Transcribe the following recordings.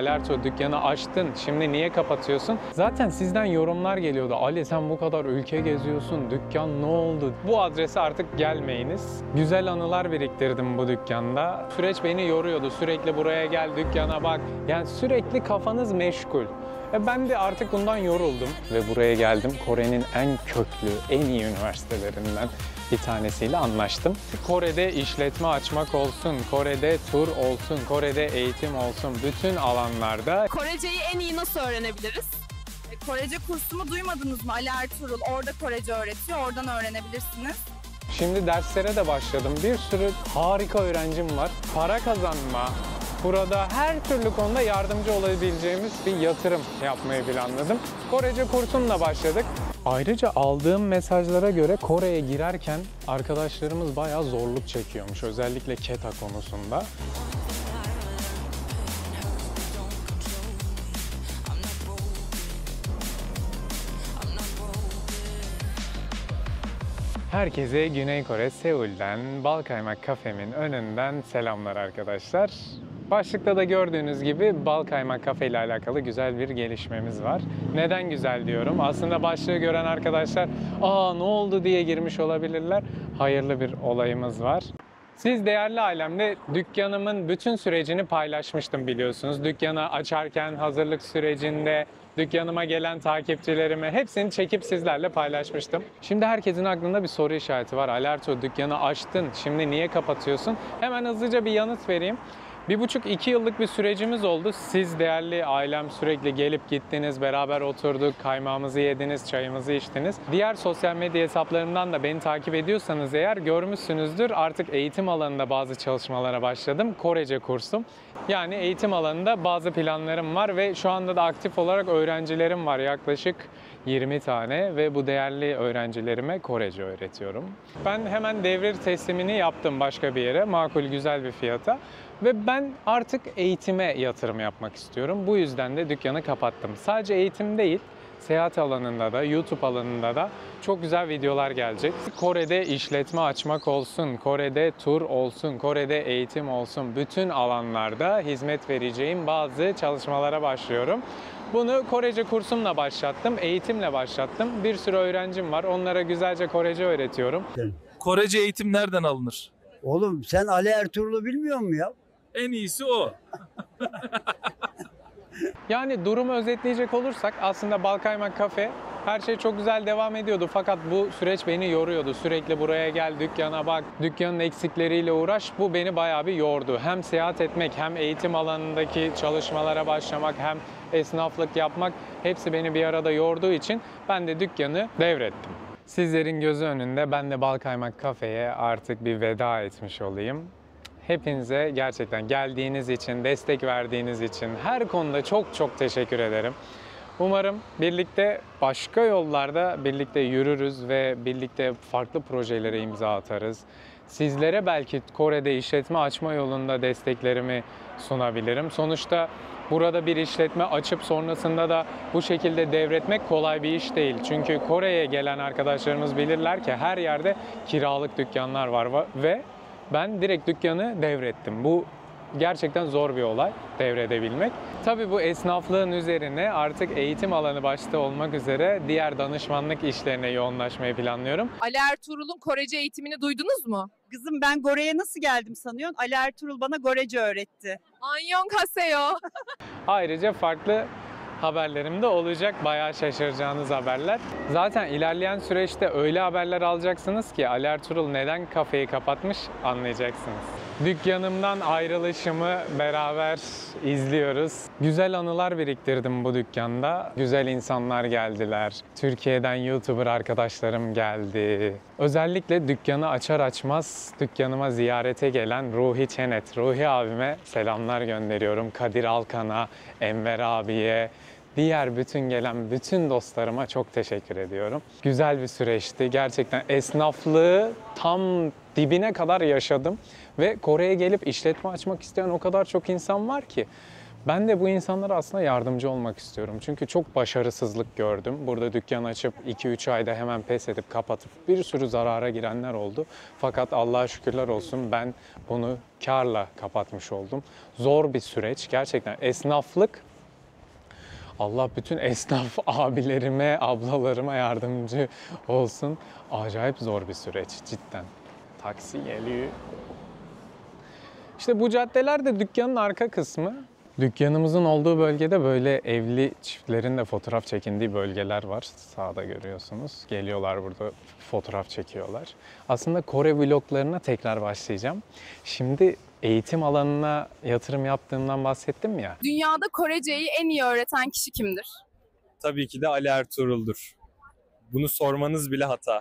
Alerto dükkanı açtın, şimdi niye kapatıyorsun? Zaten sizden yorumlar geliyordu. Ali sen bu kadar ülke geziyorsun, dükkan ne oldu? Bu adrese artık gelmeyiniz. Güzel anılar biriktirdim bu dükkanda. Süreç beni yoruyordu. Sürekli buraya gel, dükkana bak. Yani sürekli kafanız meşgul. Ben de artık bundan yoruldum ve buraya geldim. Kore'nin en köklü, en iyi üniversitelerinden bir tanesiyle anlaştım. Kore'de işletme açmak olsun, Kore'de tur olsun, Kore'de eğitim olsun, bütün alanlarda. Koreceyi en iyi nasıl öğrenebiliriz? Korece kursumu duymadınız mı? Ali Ertuğrul orada Korece öğretiyor. Oradan öğrenebilirsiniz. Şimdi derslere de başladım. Bir sürü harika öğrencim var. Para kazanma, burada her türlü konuda yardımcı olabileceğimiz bir yatırım yapmayı planladım. Korece kursumla başladık. Ayrıca aldığım mesajlara göre Kore'ye girerken arkadaşlarımız bayağı zorluk çekiyormuş. Özellikle keta konusunda. Herkese Güney Kore, Seul'den Balkaymak Kafe'min önünden selamlar arkadaşlar. Başlıkta da gördüğünüz gibi Balkaymak Kafe ile alakalı güzel bir gelişmemiz var. Neden güzel diyorum? Aslında başlığı gören arkadaşlar "Aa ne oldu?" diye girmiş olabilirler. Hayırlı bir olayımız var. Siz değerli ailemle dükkanımın bütün sürecini paylaşmıştım biliyorsunuz. Dükkanı açarken, hazırlık sürecinde, dükkanıma gelen takipçilerime hepsini çekip sizlerle paylaşmıştım. Şimdi herkesin aklında bir soru işareti var. Alerto dükkanı açtın, şimdi niye kapatıyorsun? Hemen hızlıca bir yanıt vereyim. 1,5-2 yıllık bir sürecimiz oldu. Siz değerli ailem sürekli gelip gittiniz, beraber oturduk, kaymağımızı yediniz, çayımızı içtiniz. Diğer sosyal medya hesaplarımdan da beni takip ediyorsanız eğer görmüşsünüzdür. Artık eğitim alanında bazı çalışmalara başladım. Korece kursum. Yani eğitim alanında bazı planlarım var ve şu anda da aktif olarak öğrencilerim var. Yaklaşık 20 tane ve bu değerli öğrencilerime Korece öğretiyorum. Ben hemen devir teslimini yaptım başka bir yere, makul güzel bir fiyata. Ve ben artık eğitime yatırım yapmak istiyorum. Bu yüzden de dükkanı kapattım. Sadece eğitim değil, seyahat alanında da, YouTube alanında da çok güzel videolar gelecek. Kore'de işletme açmak olsun, Kore'de tur olsun, Kore'de eğitim olsun, bütün alanlarda hizmet vereceğim bazı çalışmalara başlıyorum. Bunu Korece kursumla başlattım, eğitimle başlattım. Bir sürü öğrencim var, onlara güzelce Korece öğretiyorum. Korece eğitim nereden alınır? Oğlum sen Ali Ertuğrul'u bilmiyor musun ya? En iyisi o. Yani durumu özetleyecek olursak aslında Balkaymak Kafe her şey çok güzel devam ediyordu fakat bu süreç beni yoruyordu. Sürekli buraya gel, dükkana bak, dükkanın eksikleriyle uğraş. Bu beni bayağı bir yordu. Hem seyahat etmek, hem eğitim alanındaki çalışmalara başlamak, hem esnaflık yapmak hepsi beni bir arada yorduğu için ben de dükkanı devrettim. Sizlerin gözü önünde ben de Balkaymak Kafe'ye artık bir veda etmiş olayım. Hepinize gerçekten geldiğiniz için, destek verdiğiniz için her konuda çok çok teşekkür ederim. Umarım birlikte başka yollarda birlikte yürürüz ve birlikte farklı projelere imza atarız. Sizlere belki Kore'de işletme açma yolunda desteklerimi sunabilirim. Sonuçta burada bir işletme açıp sonrasında da bu şekilde devretmek kolay bir iş değil. Çünkü Kore'ye gelen arkadaşlarımız bilirler ki her yerde kiralık dükkanlar var ve ben direkt dükkanı devrettim. Bu gerçekten zor bir olay, devredebilmek. Tabii bu esnaflığın üzerine artık eğitim alanı başta olmak üzere diğer danışmanlık işlerine yoğunlaşmayı planlıyorum. Ali Ertuğrul'un Korece eğitimini duydunuz mu? Kızım ben Gore'ye nasıl geldim sanıyorsun? Ali Ertuğrul bana Gorece öğretti. Annyeonghaseyo. Ayrıca farklı haberlerim de olacak. Bayağı şaşıracağınız haberler. Zaten ilerleyen süreçte öyle haberler alacaksınız ki Ali Ertuğrul neden kafeyi kapatmış anlayacaksınız. Dükkanımdan ayrılışımı beraber izliyoruz. Güzel anılar biriktirdim bu dükkanda. Güzel insanlar geldiler. Türkiye'den YouTuber arkadaşlarım geldi. Özellikle dükkanı açar açmaz dükkanıma ziyarete gelen Ruhi Çenet, Ruhi abime selamlar gönderiyorum. Kadir Alkan'a, Enver abiye, diğer bütün gelen bütün dostlarıma çok teşekkür ediyorum. Güzel bir süreçti. Gerçekten esnaflığı tam dibine kadar yaşadım. Ve Kore'ye gelip işletme açmak isteyen o kadar çok insan var ki Ben de bu insanlara aslında yardımcı olmak istiyorum. Çünkü çok başarısızlık gördüm. Burada dükkan açıp 2-3 ayda hemen pes edip kapatıp bir sürü zarara girenler oldu. Fakat Allah'a şükürler olsun ben bunu kârla kapatmış oldum. Zor bir süreç. Gerçekten esnaflık, Allah bütün esnaf abilerime, ablalarıma yardımcı olsun. Acayip zor bir süreç cidden. Taksi geliyor. İşte bu caddeler de dükkanın arka kısmı. Dükkanımızın olduğu bölgede böyle evli çiftlerin de fotoğraf çekindiği bölgeler var. Sağda görüyorsunuz. Geliyorlar burada fotoğraf çekiyorlar. Aslında Kore vloglarına tekrar başlayacağım. Şimdi eğitim alanına yatırım yaptığımdan bahsettim ya. Dünyada Koreceyi en iyi öğreten kişi kimdir? Tabii ki de Ali Ertuğrul'dur. Bunu sormanız bile hata.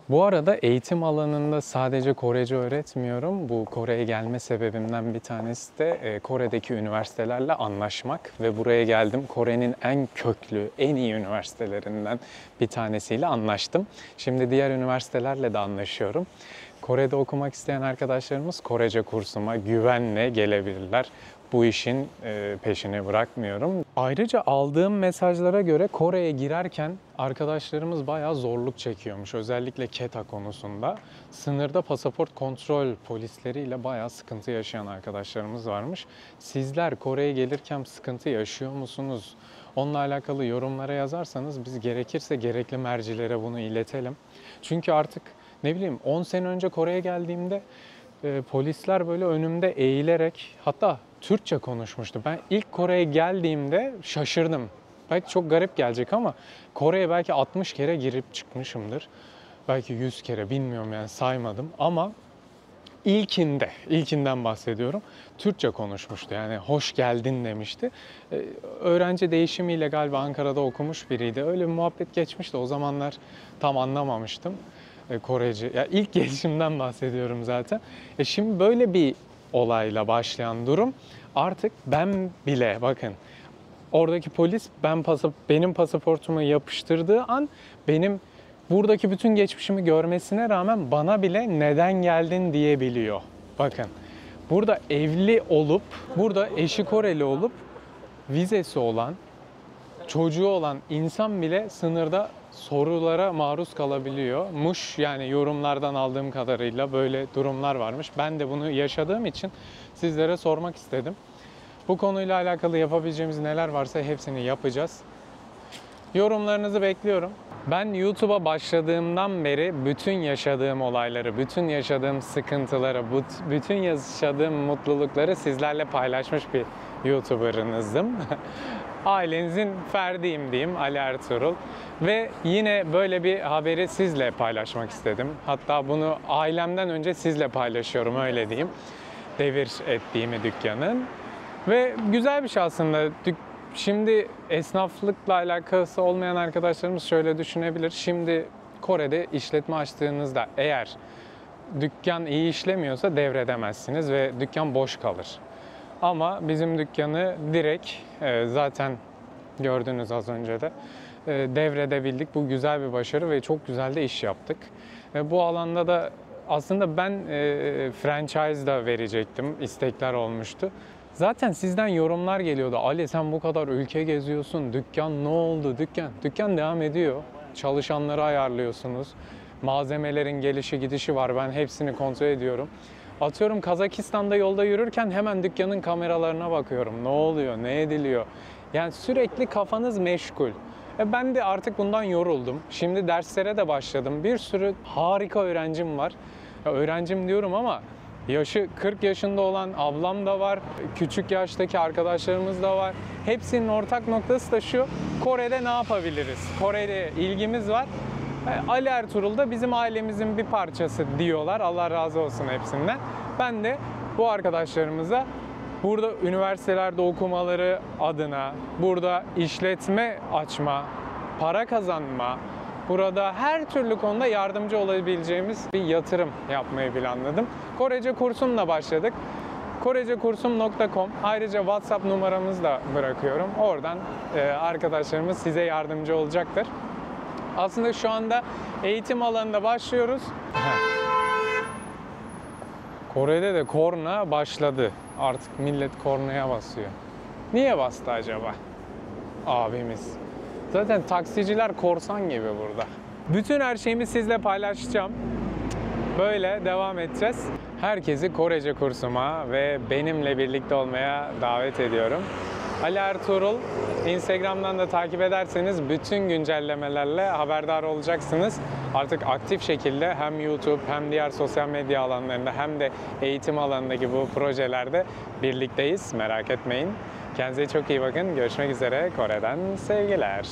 Bu arada eğitim alanında sadece Korece öğretmiyorum. Bu Kore'ye gelme sebebimden bir tanesi de Kore'deki üniversitelerle anlaşmak ve buraya geldim. Kore'nin en köklü, en iyi üniversitelerinden bir tanesiyle anlaştım. Şimdi diğer üniversitelerle de anlaşıyorum. Kore'de okumak isteyen arkadaşlarımız Korece kursuma güvenle gelebilirler. Bu işin peşini bırakmıyorum. Ayrıca aldığım mesajlara göre Kore'ye girerken arkadaşlarımız bayağı zorluk çekiyormuş. Özellikle KETA konusunda. Sınırda pasaport kontrol polisleriyle bayağı sıkıntı yaşayan arkadaşlarımız varmış. Sizler Kore'ye gelirken sıkıntı yaşıyor musunuz? Onunla alakalı yorumlara yazarsanız biz gerekirse gerekli mercilere bunu iletelim. Çünkü artık ne bileyim 10 sene önce Kore'ye geldiğimde polisler böyle önümde eğilerek hatta Türkçe konuşmuştu. Ben ilk Kore'ye geldiğimde şaşırdım. Belki çok garip gelecek ama Kore'ye belki 60 kere girip çıkmışımdır. Belki 100 kere bilmiyorum yani saymadım ama ilkinden bahsediyorum. Türkçe konuşmuştu yani hoş geldin demişti. Öğrenci değişimiyle galiba Ankara'da okumuş biriydi. Öyle bir muhabbet geçmişti. O zamanlar tam anlamamıştım Korece. Ya ilk gelişimden bahsediyorum zaten. Şimdi böyle bir olayla başlayan durum artık ben bile bakın oradaki polis benim pasaportumu yapıştırdığı an benim buradaki bütün geçmişimi görmesine rağmen bana bile neden geldin diyebiliyor. Bakın burada evli olup burada eşi Koreli olup vizesi olan çocuğu olan insan bile sınırda sorulara maruz kalabiliyormuş. Yani yorumlardan aldığım kadarıyla böyle durumlar varmış. Ben de bunu yaşadığım için sizlere sormak istedim. Bu konuyla alakalı yapabileceğimiz neler varsa hepsini yapacağız. Yorumlarınızı bekliyorum. Ben YouTube'a başladığımdan beri bütün yaşadığım olayları, bütün yaşadığım sıkıntıları, bütün yaşadığım mutlulukları sizlerle paylaşmış bir YouTuber'ınızdım. Ailenizin ferdiyim diyeyim, Ali Ertuğrul. Ve yine böyle bir haberi sizle paylaşmak istedim. Hatta bunu ailemden önce sizle paylaşıyorum, öyle diyeyim. Devir ettiğimi dükkanın. Ve güzel bir şey aslında. Şimdi esnaflıkla alakası olmayan arkadaşlarımız şöyle düşünebilir. Şimdi Kore'de işletme açtığınızda eğer dükkan iyi işlemiyorsa devredemezsiniz ve dükkan boş kalır. Ama bizim dükkanı direkt zaten gördünüz az önce de devredebildik. Bu güzel bir başarı ve çok güzel de iş yaptık. Bu alanda da aslında ben franchise da verecektim. İstekler olmuştu. Zaten sizden yorumlar geliyordu. Ali sen bu kadar ülke geziyorsun. Dükkan ne oldu? Dükkan devam ediyor. Çalışanları ayarlıyorsunuz. Malzemelerin gelişi gidişi var. Ben hepsini kontrol ediyorum. Atıyorum Kazakistan'da yolda yürürken hemen dükkanın kameralarına bakıyorum. Ne oluyor? Ne ediliyor? Yani sürekli kafanız meşgul. Ben de artık bundan yoruldum. Şimdi derslere de başladım. Bir sürü harika öğrencim var. Öğrencim diyorum ama yaşı 40 yaşında olan ablam da var. Küçük yaştaki arkadaşlarımız da var. Hepsinin ortak noktası da şu. Kore'de ne yapabiliriz? Kore'de ilgimiz var. Ali Ertuğrul da bizim ailemizin bir parçası diyorlar. Allah razı olsun hepsinden. Ben de bu arkadaşlarımıza burada üniversitelerde okumaları adına, burada işletme açma, para kazanma, burada her türlü konuda yardımcı olabileceğimiz bir yatırım yapmayı planladım. Korece kursumla başladık. Korecekursum.com. Ayrıca WhatsApp numaramızı da bırakıyorum. Oradan arkadaşlarımız size yardımcı olacaktır. Aslında şu anda eğitim alanında başlıyoruz. Kore'de de korna başladı. Artık millet kornaya basıyor. Niye bastı acaba? Abimiz. Zaten taksiciler korsan gibi burada. Bütün her şeyimi sizle paylaşacağım. Böyle devam edeceğiz. Herkesi Korece kursuma ve benimle birlikte olmaya davet ediyorum. Ali Ertuğrul, Instagram'dan da takip ederseniz bütün güncellemelerle haberdar olacaksınız. Artık aktif şekilde hem YouTube hem diğer sosyal medya alanlarında hem de eğitim alanındaki bu projelerde birlikteyiz. Merak etmeyin. Kendinize çok iyi bakın. Görüşmek üzere. Kore'den sevgiler.